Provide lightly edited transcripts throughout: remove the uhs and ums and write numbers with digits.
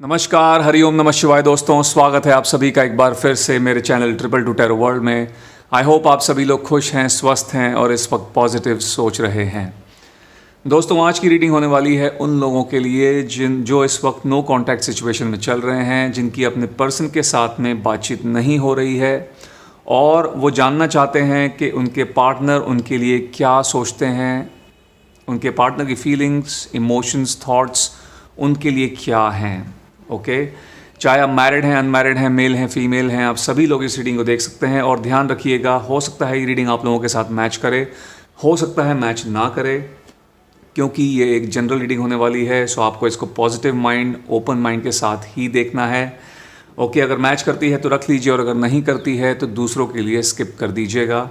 नमस्कार, हरिओम नमः शिवाय दोस्तों। स्वागत है आप सभी का एक बार फिर से मेरे channel triple two tarot world में। आई होप आप सभी लोग खुश हैं, स्वस्थ हैं और इस वक्त पॉजिटिव सोच रहे हैं। दोस्तों, आज की रीडिंग होने वाली है उन लोगों के लिए जो इस वक्त नो कांटेक्ट सिचुएशन में चल रहे हैं, जिनकी अपने पर्सन के साथ में बातचीत नहीं हो रही है और वो जानना चाहते हैं कि उनके पार्टनर उनके लिए क्या सोचते हैं, उनके पार्टनर की फीलिंग्स, इमोशंस, थॉट्स उनके लिए क्या हैं। ओके, चाहे आप मैरिड हैं, अनमैरिड हैं, मेल हैं, फीमेल हैं, आप सभी लोग इस रीडिंग को देख सकते हैं। और ध्यान रखिएगा, हो सकता है ये रीडिंग आप लोगों के साथ मैच करे, हो सकता है मैच ना करे, क्योंकि ये एक जनरल रीडिंग होने वाली है। सो आपको इसको पॉजिटिव माइंड, ओपन माइंड के साथ ही देखना है। ओके, अगर मैच करती है तो रख लीजिए और अगर नहीं करती है तो दूसरों के लिए स्किप कर दीजिएगा।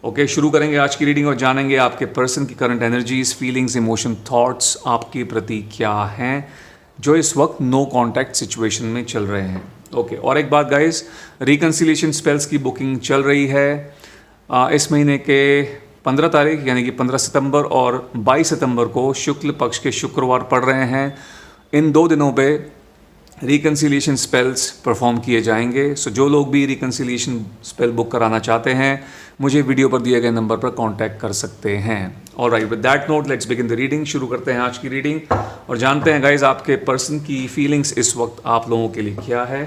ओके, शुरू करेंगे आज की रीडिंग और जानेंगे आपके पर्सन की current energies, feelings, emotion, thoughts आपके प्रति क्या हैं, जो इस वक्त नो कांटेक्ट सिचुएशन में चल रहे हैं। ओके, और एक बात गाइस, रिकंसिलिएशन स्पेल्स की बुकिंग चल रही है। इस महीने के 15 तारीख यानी कि 15 सितंबर और 22 सितंबर को शुक्ल पक्ष के शुक्रवार पड़ रहे हैं। इन 2 दिनों पे रिकंसिलिएशन स्पेल्स परफॉर्म किए जाएंगे। सो जो लोग भी रिकंसिलिएशन स्पेल बुक कराना चाहते हैं, मुझे वीडियो पर दिए गए नंबर पर कांटेक्ट कर सकते हैं। Alright, with that note let's begin the reading. शुरू करते हैं आज की रीडिंग और जानते हैं गाइज आपके पर्सन की फीलिंग्स इस वक्त आप लोगों के लिए क्या है।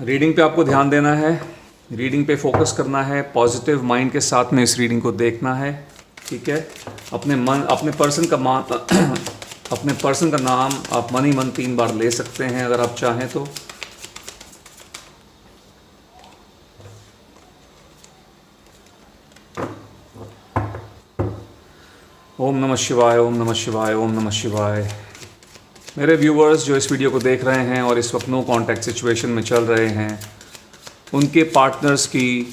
रीडिंग पे आपको ध्यान देना है, रीडिंग पे फोकस करना है, पॉजिटिव माइंड के साथ में इस रीडिंग को देखना है। ठीक है, अपने पर्सन का नाम आप मन ही मन 3 बार ले सकते हैं अगर आप चाहें तो। ओम नमः शिवाय, ओम नमः शिवाय, ओम नमः शिवाय। मेरे व्यूवर्स जो इस वीडियो को देख रहे हैं और इस वक्त नो कांटेक्ट सिचुएशन में चल रहे हैं, उनके पार्टनर्स की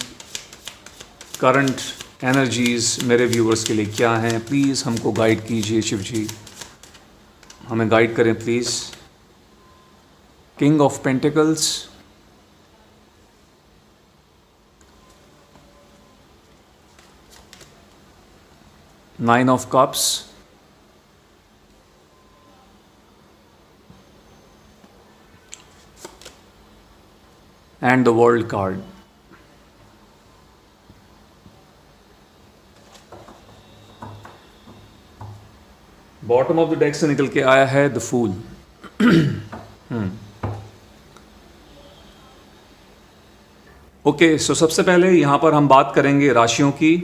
करंट एनर्जीज मेरे व्यूवर्स के लिए क्या हैं, प्लीज़ हमको गाइड कीजिए। शिव जी हमें गाइड करें please. King of pentacles, nine of cups, and the world card. Bottom of the deck से निकल के आया है द फूल। ओके, सो सबसे पहले यहां पर हम बात करेंगे राशियों की।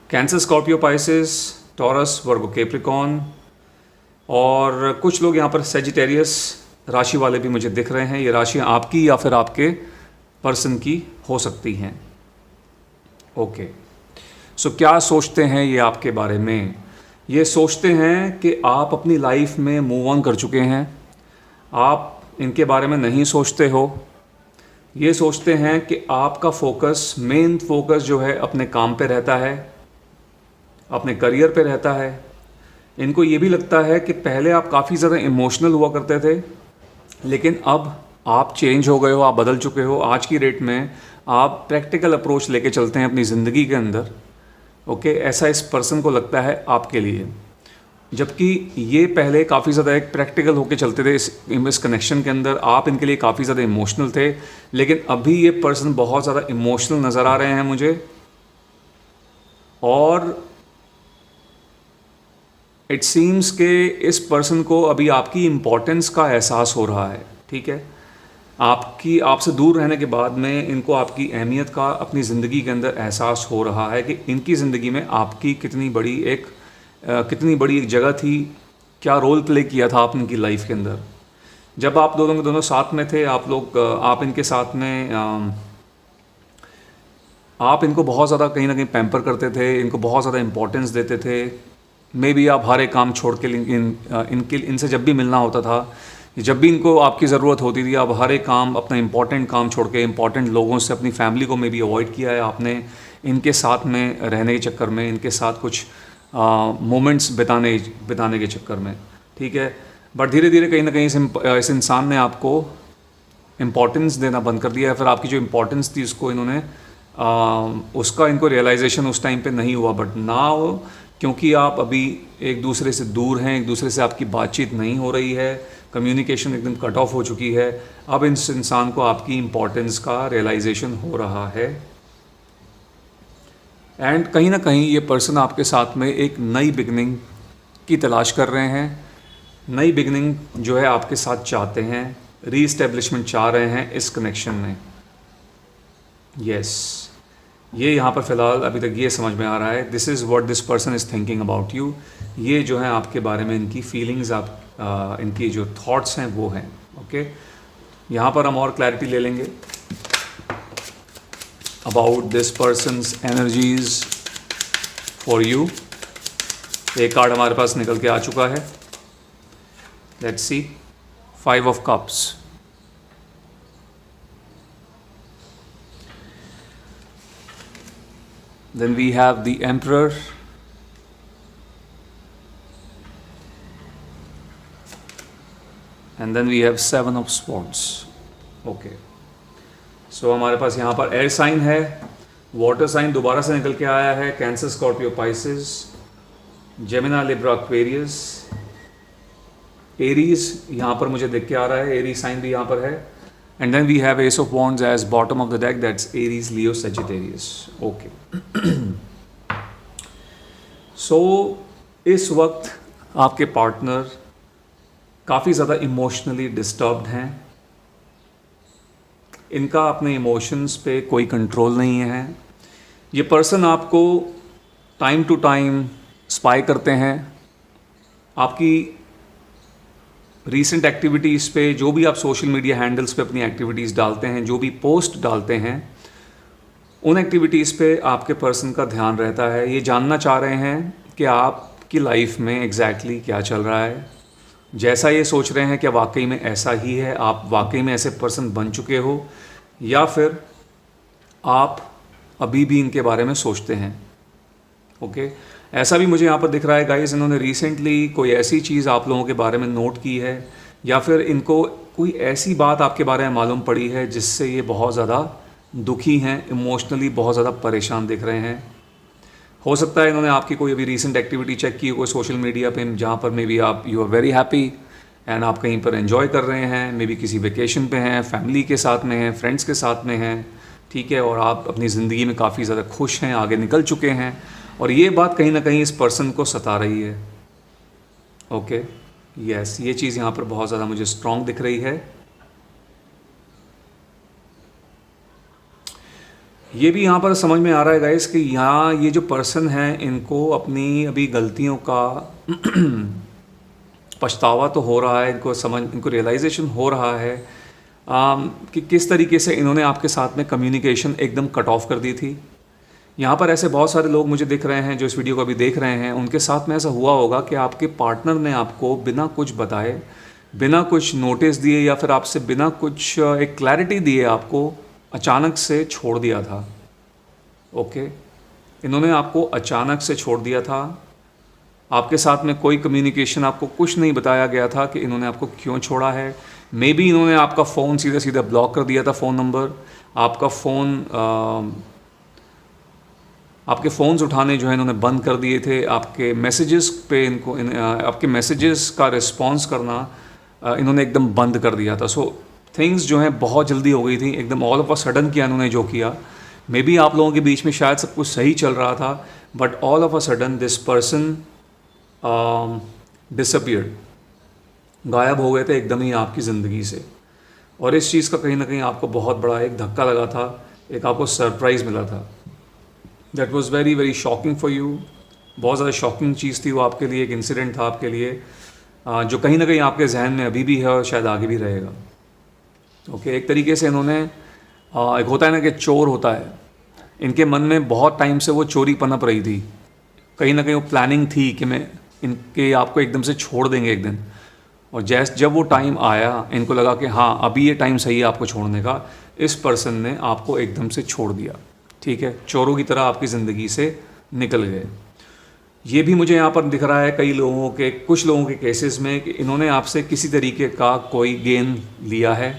Cancer, Scorpio, Pisces, taurus, Virgo, Capricorn और कुछ लोग यहाँ पर सेजिटेरियस राशि वाले भी मुझे दिख रहे हैं। ये राशियाँ आपकी या फिर आपके पर्सन की हो सकती हैं। ओके, सो क्या सोचते हैं ये आपके बारे में? ये सोचते हैं कि आप अपनी लाइफ में मूव ऑन कर चुके हैं, आप इनके बारे में नहीं सोचते हो। ये सोचते हैं कि आपका फोकस, मेन फोकस जो है अपने काम पे रहता है, अपने करियर पे रहता है। इनको ये भी लगता है कि पहले आप काफ़ी ज़्यादा इमोशनल हुआ करते थे, लेकिन अब आप चेंज हो गए हो, आप बदल चुके हो। आज की डेट में आप प्रैक्टिकल अप्रोच लेके चलते हैं अपनी ज़िंदगी के अंदर। ओके, ऐसा इस पर्सन को लगता है आपके लिए, जबकि ये पहले काफ़ी ज़्यादा एक प्रैक्टिकल होके चलते थे। इस कनेक्शन के अंदर आप इनके लिए काफ़ी ज़्यादा इमोशनल थे, लेकिन अभी ये पर्सन बहुत ज़्यादा इमोशनल नज़र आ रहे हैं मुझे। और इट सीम्स के इस पर्सन को अभी आपकी इम्पोर्टेंस का एहसास हो रहा है। ठीक है, आपसे दूर रहने के बाद में इनको आपकी अहमियत का अपनी ज़िंदगी के अंदर एहसास हो रहा है कि इनकी ज़िंदगी में आपकी कितनी बड़ी एक जगह थी, क्या रोल प्ले किया था आप इनकी लाइफ के अंदर। जब आप दोनों के दोनों साथ में थे, आप इनके साथ में आप इनको बहुत ज़्यादा कहीं ना कहीं पैम्पर करते थे, इनको बहुत ज़्यादा इम्पोर्टेंस देते थे। मे बी आप हर एक काम छोड़ के इनसे जब भी मिलना होता था, जब भी इनको आपकी ज़रूरत होती थी, आप हर एक काम, अपना इम्पॉर्टेंट काम छोड़ के इम्पॉर्टेंट लोगों से, अपनी फैमिली को मे बी अवॉइड किया है आपने इनके साथ में रहने के चक्कर में, इनके साथ कुछ मोमेंट्स बिताने के चक्कर में। ठीक है, बट धीरे धीरे कहीं ना कहीं इस इंसान ने आपको इम्पॉर्टेंस देना बंद कर दिया है, फिर आपकी जो इम्पॉर्टेंस थी उसको इन्होंने उसका इनको रियलाइजेशन उस टाइम पे नहीं हुआ, बट नाउ क्योंकि आप अभी एक दूसरे से दूर हैं, एक दूसरे से आपकी बातचीत नहीं हो रही है, कम्युनिकेशन एकदम कट ऑफ हो चुकी है। अब इस इंसान को आपकी इम्पोर्टेंस का रियलाइजेशन हो रहा है एंड कहीं ना कहीं ये पर्सन आपके साथ में एक नई बिगनिंग की तलाश कर रहे हैं, नई बिगनिंग जो है आपके साथ चाहते हैं, रीइस्टेब्लिशमेंट चाह रहे हैं इस कनेक्शन में। यस, ये यहाँ पर फ़िलहाल अभी तक ये समझ में आ रहा है, this is what this person is thinking about you. ये जो है आपके बारे में इनकी फीलिंग्स, आप इनकी जो थॉट्स हैं वो हैं। ओके, यहाँ पर हम और क्लैरिटी ले लेंगे about this persons energies for you. एक कार्ड हमारे पास निकल के आ चुका है, let's see, 5 of cups. Then we have the Emperor, and then we have 7 of Swords. Okay. So हमारे पास यहाँ पर एयर साइन है, वाटर साइन दोबारा से निकल के आया है, cancer, Scorpio, Pisces, जेमिना, Libra, Aquarius, Aries यहाँ पर मुझे देख के आ रहा है, एरी साइन भी यहाँ पर है, and then we have Ace of Wands as bottom of the deck, that's Aries, Leo, Sagittarius. Okay. So इस वक्त आपके पार्टनर काफ़ी ज़्यादा इमोशनली डिस्टर्ब्ड हैं, इनका अपने इमोशंस पे कोई कंट्रोल नहीं है। ये पर्सन आपको टाइम टू टाइम स्पाई करते हैं, आपकी रीसेंट एक्टिविटीज़ पे, जो भी आप सोशल मीडिया हैंडल्स पे अपनी एक्टिविटीज़ डालते हैं, जो भी पोस्ट डालते हैं, उन एक्टिविटीज़ पे आपके पर्सन का ध्यान रहता है। ये जानना चाह रहे हैं कि आपकी लाइफ में एग्जैक्टली क्या चल रहा है। जैसा ये सोच रहे हैं कि वाकई में ऐसा ही है, आप वाकई में ऐसे पर्सन बन चुके हो, या फिर आप अभी भी इनके बारे में सोचते हैं। ओके, ऐसा भी मुझे यहाँ पर दिख रहा है गाइस, इन्होंने रिसेंटली कोई ऐसी चीज़ आप लोगों के बारे में नोट की है, या फिर इनको कोई ऐसी बात आपके बारे में मालूम पड़ी है जिससे ये बहुत ज़्यादा दुखी हैं, इमोशनली बहुत ज़्यादा परेशान दिख रहे हैं। हो सकता है इन्होंने आपकी कोई अभी रीसेंट एक्टिविटी चेक की हो, कोई सोशल मीडिया पे, जहाँ पर मे बी आप you are very happy and आप कहीं पर एंजॉय कर रहे हैं, मे बी किसी वेकेशन पे हैं, फैमिली के साथ में हैं, फ्रेंड्स के साथ में हैं, ठीक है, और आप अपनी ज़िंदगी में काफ़ी ज़्यादा खुश हैं, आगे निकल चुके हैं, और ये बात कहीं ना कहीं इस पर्सन को सता रही है। ओके, यस, ये चीज़ यहाँ पर बहुत ज़्यादा मुझे स्ट्रॉन्ग दिख रही है। ये भी यहाँ पर समझ में आ रहा है गाइस कि यहाँ ये जो पर्सन है, इनको अपनी अभी गलतियों का पछतावा तो हो रहा है, इनको रियलाइजेशन हो रहा है कि किस तरीके से इन्होंने आपके साथ में कम्युनिकेशन एकदम कट ऑफ कर दी थी। यहाँ पर ऐसे बहुत सारे लोग मुझे दिख रहे हैं जो इस वीडियो को अभी देख रहे हैं, उनके साथ में ऐसा हुआ होगा कि आपके पार्टनर ने आपको बिना कुछ बताए, बिना कुछ नोटिस दिए, या फिर आपसे बिना कुछ एक क्लैरिटी दिए आपको अचानक से छोड़ दिया था। ओके, इन्होंने आपको अचानक से छोड़ दिया था, आपके साथ में कोई कम्युनिकेशन, आपको कुछ नहीं बताया गया था कि इन्होंने आपको क्यों छोड़ा है। मे बी इन्होंने आपका फ़ोन सीधा सीधा ब्लॉक कर दिया था, फ़ोन नंबर, आपका फ़ोन, आपके फ़ोन्स उठाने जो है इन्होंने बंद कर दिए थे, आपके मैसेजेस पे आपके मैसेजेस का रिस्पॉन्स करना इन्होंने एकदम बंद कर दिया था। सो थिंग्स जो हैं बहुत जल्दी हो गई थी, एकदम ऑल ऑफ अ सडन किया इन्होंने जो किया। मे बी आप लोगों के बीच में शायद सब कुछ सही चल रहा था, but all of a sudden this person disappeared, गायब हो गए थे एकदम ही आपकी ज़िंदगी से। और इस चीज़ का कहीं ना कहीं आपको बहुत बड़ा एक धक्का लगा था, एक आपको सरप्राइज़ मिला था। That was very very shocking for you, बहुत ज़्यादा शॉकिंग चीज़ थी वो आपके लिए, एक इंसिडेंट था आपके लिए जो कहीं ना कहीं आपके जहन में अभी भी है और शायद आगे भी रहेगा। ओके, एक तरीके से इन्होंने एक होता है ना कि चोर होता है, इनके मन में बहुत टाइम से वो चोरी पनप रही थी, कहीं ना कहीं वो प्लानिंग थी कि मैं इनके आपको एकदम से छोड़ देंगे एक दिन, और जब वो टाइम आया इनको लगा कि हाँ अभी ये टाइम सही है आपको छोड़ने का, इस पर्सन ने आपको एकदम से छोड़ दिया। ठीक है, चोरों की तरह आपकी ज़िंदगी से निकल गए। ये भी मुझे यहाँ पर दिख रहा है कुछ लोगों के केसेस में कि इन्होंने आपसे किसी तरीके का कोई गेन लिया है।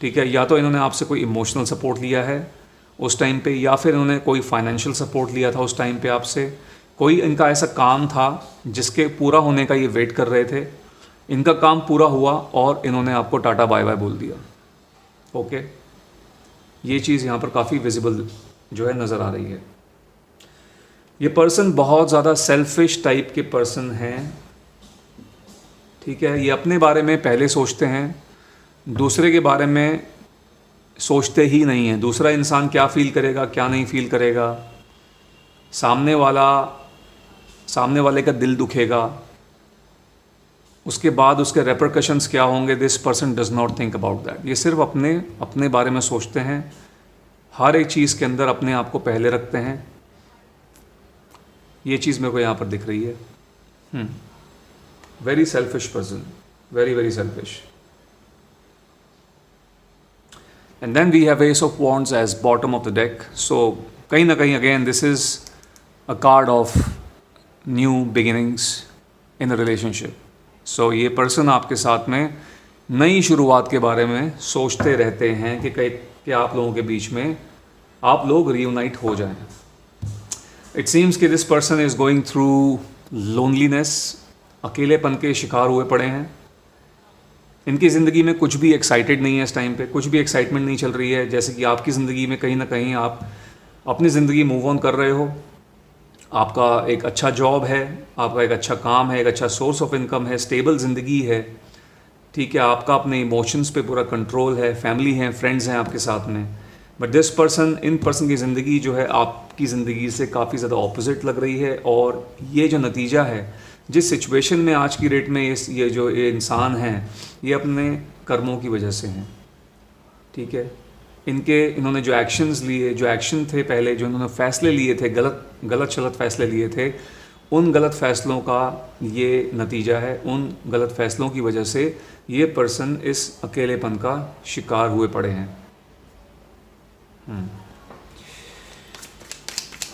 ठीक है, या तो इन्होंने आपसे कोई इमोशनल सपोर्ट लिया है उस टाइम पे, या फिर इन्होंने कोई फाइनेंशियल सपोर्ट लिया था उस टाइम पे आपसे, कोई इनका ऐसा काम था जिसके पूरा होने का ये वेट कर रहे थे, इनका काम पूरा हुआ और इन्होंने आपको टाटा बाय बाय बोल दिया। ओके, ये चीज़ यहाँ पर काफ़ी विजिबल जो है नज़र आ रही है। ये पर्सन बहुत ज़्यादा सेल्फिश टाइप के पर्सन हैं, ठीक है। ये अपने बारे में पहले सोचते हैं, दूसरे के बारे में सोचते ही नहीं हैं। दूसरा इंसान क्या फ़ील करेगा, क्या नहीं फ़ील करेगा, सामने वाले का दिल दुखेगा, उसके बाद उसके रेपरकशंस क्या होंगे, this person does not think about that. ये सिर्फ अपने बारे में सोचते हैं, हर एक चीज़ के अंदर अपने आप को पहले रखते हैं। ये चीज़ मेरे को यहाँ पर दिख रही है। Very selfish person, very very selfish. And then we have ace of wands as bottom of the deck. So कहीं ना कहीं again this is a card of new beginnings in a relationship. So ये person आपके साथ में नई शुरुआत के बारे में सोचते रहते हैं कि आप लोगों के बीच में आप लोग रियूनाइट हो जाएं। इट सीम्स कि this person is going through loneliness, अकेलेपन के शिकार हुए पड़े हैं। इनकी ज़िंदगी में कुछ भी एक्साइटेड नहीं है इस टाइम पे, कुछ भी एक्साइटमेंट नहीं चल रही है। जैसे कि आपकी ज़िंदगी में कहीं ना कहीं आप अपनी ज़िंदगी मूव ऑन कर रहे हो, आपका एक अच्छा जॉब है, आपका एक अच्छा काम है, एक अच्छा सोर्स ऑफ इनकम है, स्टेबल ज़िंदगी है, ठीक है। आपका अपने इमोशंस पे पूरा कंट्रोल है, फैमिली है, फ्रेंड्स हैं आपके साथ में। But this person, in person की ज़िंदगी जो है आपकी ज़िंदगी से काफ़ी ज़्यादा ऑपोजिट लग रही है। और ये जो नतीजा है, जिस सिचुएशन में आज की डेट में ये इंसान हैं, ये अपने कर्मों की वजह से हैं, ठीक है। इन्होंने जो एक्शंस लिए, जो एक्शन थे पहले, जो इन्होंने फ़ैसले लिए थे, गलत शलत फ़ैसले लिए थे, उन गलत फ़ैसलों का ये नतीजा है। उन गलत फ़ैसलों की वजह से ये पर्सन इस अकेलेपन का शिकार हुए पड़े हैं।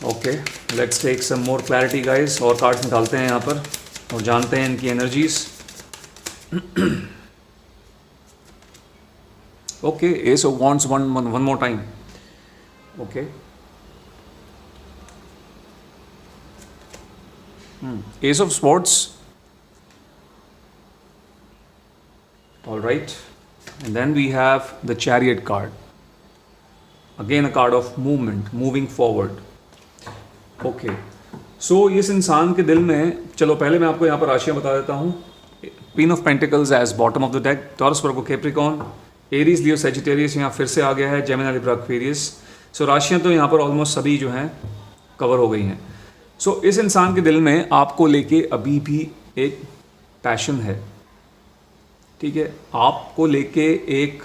Okay, let's take some more clarity guys. और कार्ड्स निकालते हैं यहाँ पर और जानते हैं इनकी energies. Okay, ace of wands one more time. Okay, ace of swords, all right, and then we have the chariot card, again a card of movement, moving forward. okay, so इस इंसान के दिल में, चलो पहले मैं आपको यहाँ पर राशियाँ बता देता हूँ। Queen of pentacles as bottom of the deck, Taurus, Virgo, Capricorn, Aries, Leo, Sagittarius यहाँ फिर से आ गया है, जेमिनी, लिब्रा, एक्वेरियस। सो राशियाँ तो यहाँ पर ऑलमोस्ट सभी जो हैं कवर हो गई हैं। सो इस इंसान के दिल में आपको लेके अभी भी एक पैशन है, ठीक है। आपको लेके एक,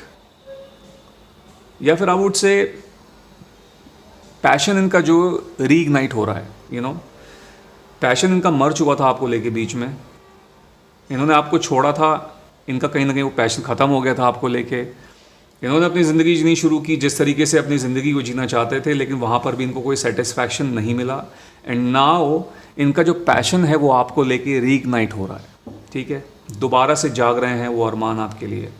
या फिर आई वुड से पैशन इनका जो रीइग्नाइट हो रहा है, यू नो, पैशन इनका मर चुका था आपको लेके। बीच में इन्होंने आपको छोड़ा था, इनका कहीं ना कहीं वो पैशन ख़त्म हो गया था आपको लेके। इन्होंने अपनी ज़िंदगी जीनी शुरू की जिस तरीके से अपनी ज़िंदगी को जीना चाहते थे, लेकिन वहाँ पर भी इनको कोई सेटिस्फैक्शन नहीं मिला। एंड नाउ इनका जो पैशन है वो आपको लेके रीइग्नाइट हो रहा है, ठीक है। दोबारा से जाग रहे हैं वो अरमान आपके लिए।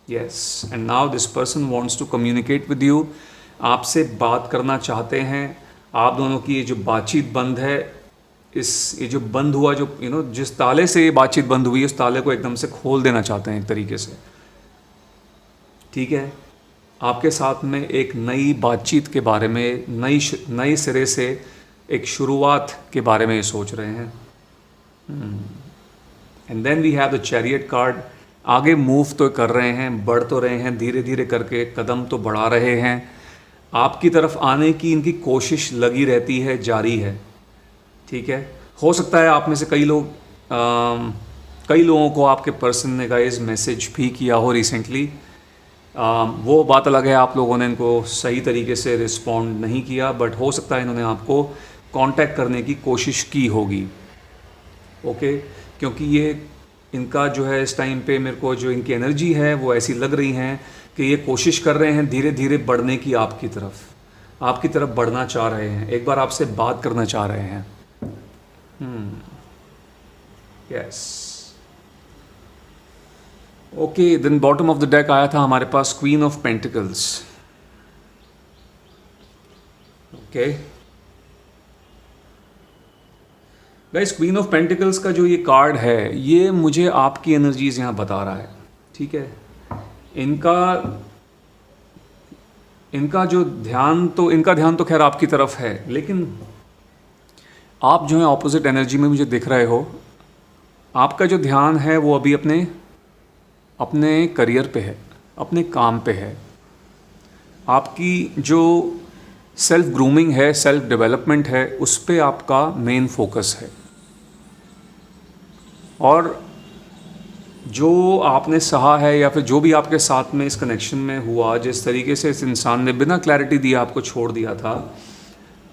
Yes, and now this person wants to communicate with you, आपसे बात करना चाहते हैं। आप दोनों की ये जो बातचीत बंद है, ये जो बंद हुआ, जो जिस ताले से ये बातचीत बंद हुई, उस ताले को एकदम से खोल देना चाहते हैं एक तरीके से, ठीक है। आपके साथ में एक नई बातचीत के बारे में, नई सिरे से एक शुरुआत के बारे में ये सोच रहे हैं। And then we have the chariot card. आगे मूव तो कर रहे हैं, बढ़ तो रहे हैं, धीरे धीरे करके कदम तो बढ़ा रहे हैं। आपकी तरफ आने की इनकी कोशिश लगी रहती है, जारी है, ठीक है। हो सकता है आप में से कई लोगों को आपके पर्सन ने गाइस मैसेज भी किया हो रिसेंटली। वो बात अलग है, आप लोगों ने इनको सही तरीके से रिस्पॉन्ड नहीं किया, बट हो सकता है इन्होंने आपको कांटेक्ट करने की कोशिश की होगी। ओके, क्योंकि ये इनका जो है इस टाइम पे मेरे को जो इनकी एनर्जी है वो ऐसी लग रही हैं कि ये कोशिश कर रहे हैं धीरे धीरे बढ़ने की, आपकी तरफ बढ़ना चाह रहे हैं, एक बार आपसे बात करना चाह रहे हैं। Yes, okay, then bottom of the deck आया था हमारे पास queen of pentacles. Okay, guys, queen of pentacles का जो ये कार्ड है, ये मुझे आपकी एनर्जीज यहाँ बता रहा है, ठीक है। इनका इनका ध्यान तो खैर आपकी तरफ है, लेकिन आप जो है ऑपोजिट एनर्जी में मुझे दिख रहे हो। आपका जो ध्यान है वो अभी अपने करियर पे है, अपने काम पे है। आपकी जो सेल्फ ग्रूमिंग है, सेल्फ डेवलपमेंट है, उस पे आपका मेन फोकस है। और जो आपने सहा है या फिर जो भी आपके साथ में इस कनेक्शन में हुआ, जिस तरीके से इस इंसान ने बिना क्लैरिटी दिए आपको छोड़ दिया था,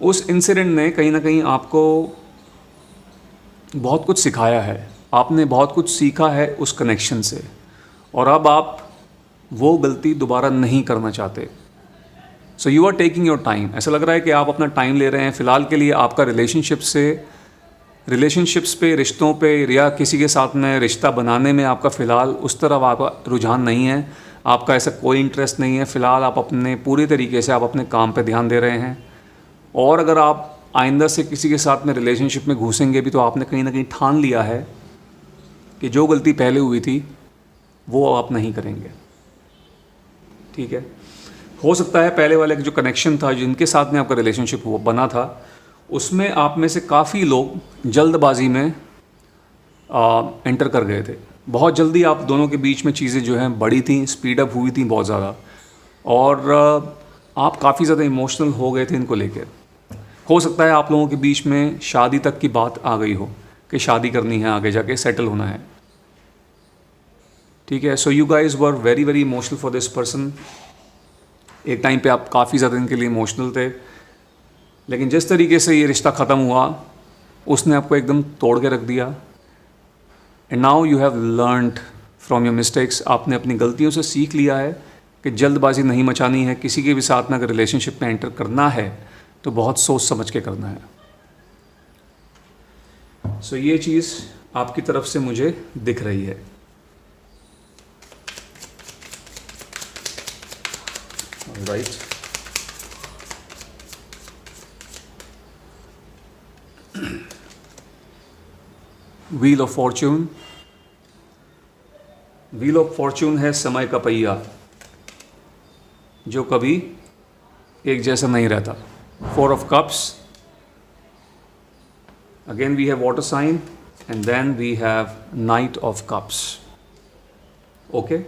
उस इंसिडेंट ने कहीं ना कहीं आपको बहुत कुछ सिखाया है। आपने बहुत कुछ सीखा है उस कनेक्शन से, और अब आप वो गलती दोबारा नहीं करना चाहते। So you are taking your time. ऐसा लग रहा है कि आप अपना टाइम ले रहे हैं। फ़िलहाल के लिए आपका रिलेशनशिप्स पे, रिश्तों पे, या किसी के साथ में रिश्ता बनाने में आपका फ़िलहाल उस तरफ आपका रुझान नहीं है। आपका ऐसा कोई इंटरेस्ट नहीं है। फ़िलहाल आप अपने पूरी तरीके से आप अपने काम पे ध्यान दे रहे हैं। और अगर आप आइंदा से किसी के साथ में रिलेशनशिप में घुसेंगे भी, तो आपने कहीं ना कहीं ठान लिया है कि जो गलती पहले हुई थी वो आप नहीं करेंगे, ठीक है। हो सकता है पहले वाले जो कनेक्शन था, जिनके साथ में आपका रिलेशनशिप बना था, उसमें आप में से काफ़ी लोग जल्दबाजी में एंटर कर गए थे। बहुत जल्दी आप दोनों के बीच में चीज़ें जो हैं बड़ी थी, स्पीड अप हुई थी बहुत ज़्यादा, और आप काफ़ी ज़्यादा इमोशनल हो गए थे इनको लेकर। हो सकता है आप लोगों के बीच में शादी तक की बात आ गई हो कि शादी करनी है, आगे जाके सेटल होना है, ठीक है। So you guys were very very emotional for this person. एक टाइम पे आप काफ़ी ज़्यादा इनके लिए इमोशनल थे, लेकिन जिस तरीके से ये रिश्ता ख़त्म हुआ, उसने आपको एकदम तोड़ के रख दिया। And now you have learned from your mistakes. आपने अपनी गलतियों से सीख लिया है कि जल्दबाजी नहीं मचानी है। किसी के भी साथ में अगर रिलेशनशिप में एंटर करना है तो बहुत सोच समझ के करना है। सो ये चीज़ आपकी तरफ से मुझे दिख रही है। Right, wheel of Fortune. Wheel of Fortune है समय का पहिया, जो कभी एक जैसा नहीं रहता। Four of cups, again we have water sign, and then we have knight of cups. Okay,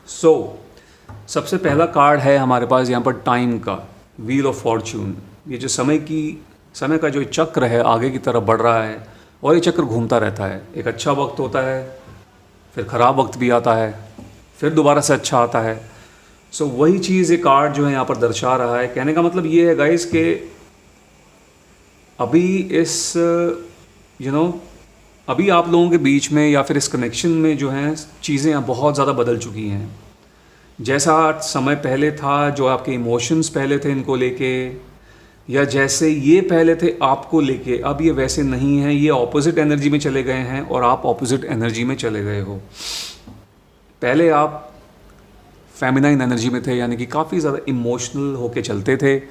so सबसे पहला कार्ड है हमारे पास यहाँ पर टाइम का, व्हील ऑफ फॉर्च्यून। ये जो समय का जो चक्र है आगे की तरफ बढ़ रहा है, और ये चक्र घूमता रहता है। एक अच्छा वक्त होता है, फिर ख़राब वक्त भी आता है, फिर दोबारा से अच्छा आता है। सो वही चीज़ ये कार्ड जो है यहाँ पर दर्शा रहा है। कहने का मतलब ये है गाइस कि अभी इस अभी आप लोगों के बीच में या फिर इस कनेक्शन में जो हैं चीज़ें बहुत ज़्यादा बदल चुकी हैं। जैसा समय पहले था, जो आपके इमोशंस पहले थे इनको लेके, या जैसे ये पहले थे आपको लेके, अब ये वैसे नहीं है। ये ऑपोजिट एनर्जी में चले गए हैं और आप ऑपोजिट एनर्जी में चले गए हो। पहले आप फेमिनाइन एनर्जी में थे, यानी कि काफ़ी ज़्यादा इमोशनल होके चलते थे,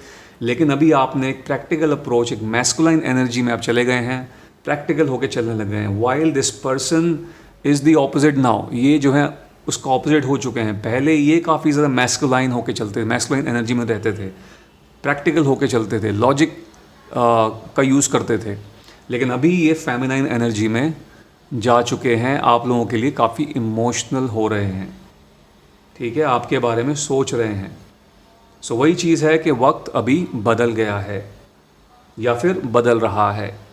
लेकिन अभी आपने एक प्रैक्टिकल अप्रोच, एक मैस्कुलाइन एनर्जी में आप चले गए हैं, प्रैक्टिकल होके चलने लगे हैं। While this person is the opposite now, ये जो है उसका ऑपोजिट हो चुके हैं। पहले ये काफ़ी ज़्यादा मैस्कुलाइन होके चलते थे, मैस्कुलाइन एनर्जी में रहते थे, प्रैक्टिकल होके चलते थे, लॉजिक का यूज़ करते थे, लेकिन अभी ये फेमिनाइन एनर्जी में जा चुके हैं। आप लोगों के लिए काफ़ी इमोशनल हो रहे हैं, ठीक है, आपके बारे में सोच रहे हैं। सो वही चीज़ है कि वक्त अभी बदल गया है या फिर बदल रहा है।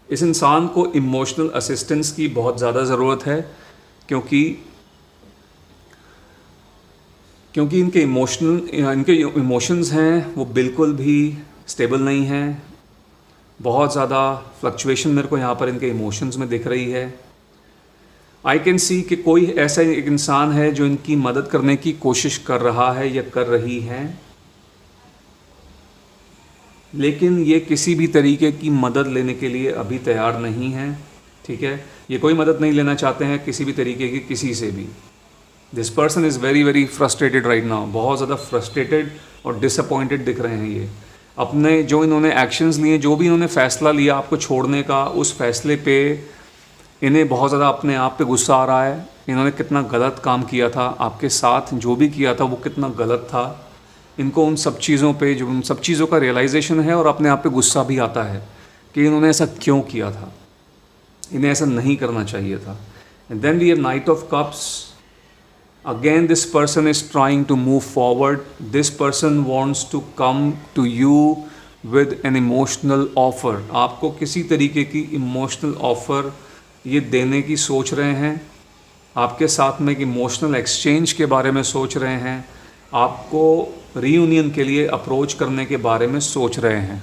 इस इंसान को इमोशनल असिस्टेंस की बहुत ज़्यादा ज़रूरत है, क्योंकि इनके इमोशंस हैं वो बिल्कुल भी स्टेबल नहीं हैं। बहुत ज़्यादा फ्लक्चुएशन मेरे को यहाँ पर इनके इमोशंस में दिख रही है। आई कैन सी कि कोई ऐसा एक इंसान है जो इनकी मदद करने की कोशिश कर रहा है या कर रही है, लेकिन ये किसी भी तरीके की मदद लेने के लिए अभी तैयार नहीं है, ठीक है। ये कोई मदद नहीं लेना चाहते हैं किसी भी तरीके की, किसी से भी। This person is very very frustrated right now, बहुत ज़्यादा फ्रस्ट्रेटेड और डिसअपॉइंटेड दिख रहे हैं ये अपने जो इन्होंने एक्शंस लिए, जो भी इन्होंने फ़ैसला लिया आपको छोड़ने का, उस फैसले पे इन्हें बहुत ज़्यादा अपने आप पे गुस्सा आ रहा है। इन्होंने कितना गलत काम किया था आपके साथ, जो भी किया था वो कितना गलत था। इनको उन सब चीज़ों पे, जो उन सब चीज़ों का रियलाइजेशन है और अपने आप पे गुस्सा भी आता है कि इन्होंने ऐसा क्यों किया था, इन्हें ऐसा नहीं करना चाहिए था। And then we have knight of cups. Again, this person is trying to move forward. This person wants to come to you with an emotional offer. आपको किसी तरीके की इमोशनल ऑफ़र ये देने की सोच रहे हैं, आपके साथ में एक इमोशनल एक्सचेंज के बारे में सोच रहे हैं, आपको रीयूनियन के लिए अप्रोच करने के बारे में सोच रहे हैं।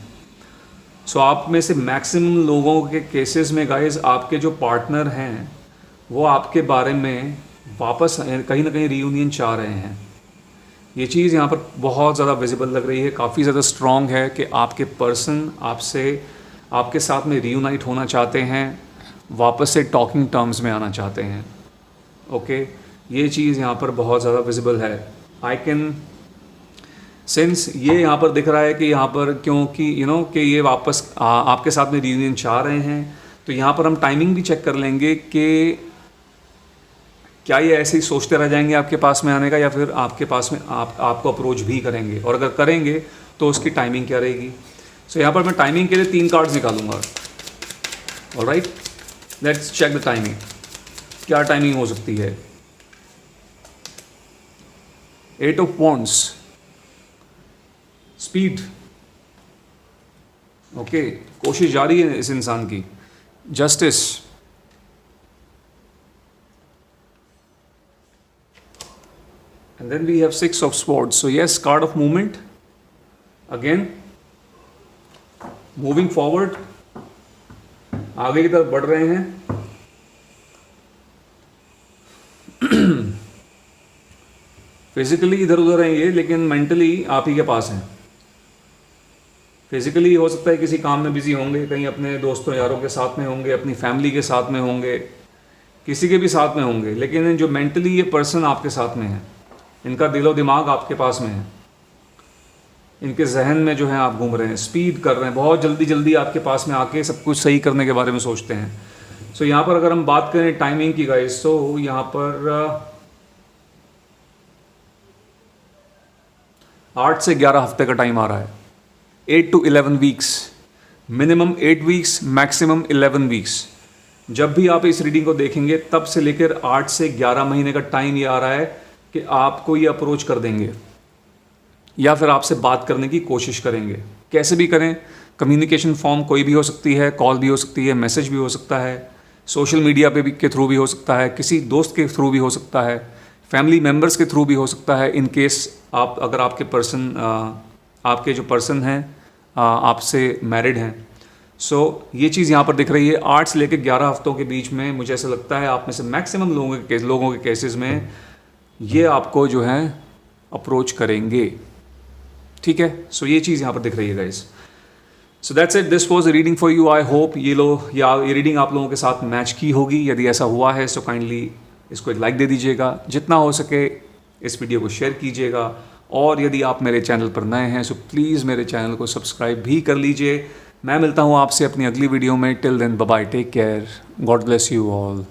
सो आप में से मैक्सिमम लोगों के केसेस में गाइस, आपके जो पार्टनर हैं वो आपके बारे में वापस कहीं ना कहीं रीयूनियन चाह रहे हैं। ये चीज़ यहाँ पर बहुत ज़्यादा विजिबल लग रही है, काफ़ी ज़्यादा स्ट्रॉन्ग है कि आपके पर्सन आपसे, आपके साथ में रीयूनाइट होना चाहते हैं, वापस से टॉकिंग टर्म्स में आना चाहते हैं। ओके, ये चीज़ यहाँ पर बहुत ज़्यादा विजिबल है। आई कैन सिंस ये यहाँ पर दिख रहा है कि यहाँ पर क्योंकि कि ये वापस आपके साथ में रीयूनियन चाह रहे हैं, तो यहाँ पर हम टाइमिंग भी चेक कर लेंगे कि क्या ये ऐसे ही सोचते रह जाएंगे आपके पास में आने का, या फिर आपके पास में आपको अप्रोच भी करेंगे, और अगर करेंगे तो उसकी टाइमिंग क्या रहेगी। सो यहाँ पर मैं टाइमिंग के लिए 3 कार्ड्स निकालूंगा। Alright, let's check the timing. क्या टाइमिंग हो सकती है। 8 ऑफ वॉन्ड्स, स्पीड। ओके, कोशिश जारी है इस इंसान की। Justice, and then we have 6 of swords. So yes, card of movement, again moving forward, आगे की तरफ बढ़ रहे हैं। फिजिकली इधर उधर हैं ये, लेकिन मेंटली आप ही के पास हैं। फिजिकली हो सकता है किसी काम में बिजी होंगे, कहीं अपने दोस्तों यारों के साथ में होंगे, अपनी फैमिली के साथ में होंगे, किसी के भी साथ में होंगे, लेकिन जो मेंटली ये पर्सन आपके साथ में है, इनका दिलो दिमाग आपके पास में है, इनके जहन में जो है आप घूम रहे हैं, स्पीड कर रहे हैं, बहुत जल्दी जल्दी आपके पास में आके सब कुछ सही करने के बारे में सोचते हैं। सो यहाँ पर अगर हम बात करें टाइमिंग की गाइस, तो यहाँ पर 8 से 11 हफ्ते का टाइम आ रहा है। 8 to 11 weeks, minimum 8 weeks, maximum 11 weeks. जब भी आप इस रीडिंग को देखेंगे तब से लेकर 8 से 11 महीने का टाइम ये आ रहा है कि आपको ये अप्रोच कर देंगे या फिर आपसे बात करने की कोशिश करेंगे। कैसे भी करें, कम्युनिकेशन फॉर्म कोई भी हो सकती है, कॉल भी हो सकती है, मैसेज भी हो सकता है, सोशल मीडिया पे भी के थ्रू भी हो सकता है, किसी दोस्त के थ्रू भी हो सकता है, फैमिली मेम्बर्स के थ्रू भी हो सकता है। इन केस आप, अगर आपके पर्सन, आपके जो पर्सन हैं आपसे मैरिड हैं। सो ये चीज़ यहाँ पर दिख रही है। 8 से लेकर 11 हफ्तों के बीच में मुझे ऐसा लगता है आप में से मैक्सिमम लोगों के केसेस में ये आपको जो है अप्रोच करेंगे। ठीक है, सो ये चीज़ यहाँ पर दिख रही है guys. So that's it, this was reading for you. I hope ये रीडिंग आप लोगों के साथ मैच की होगी। यदि ऐसा हुआ है सो काइंडली इसको एक लाइक दे दीजिएगा, जितना हो सके इस वीडियो को शेयर कीजिएगा, और यदि आप मेरे चैनल पर नए हैं सो प्लीज़ मेरे चैनल को सब्सक्राइब भी कर लीजिए। मैं मिलता हूँ आपसे अपनी अगली वीडियो में। Till then bye bye, take care, God bless you all.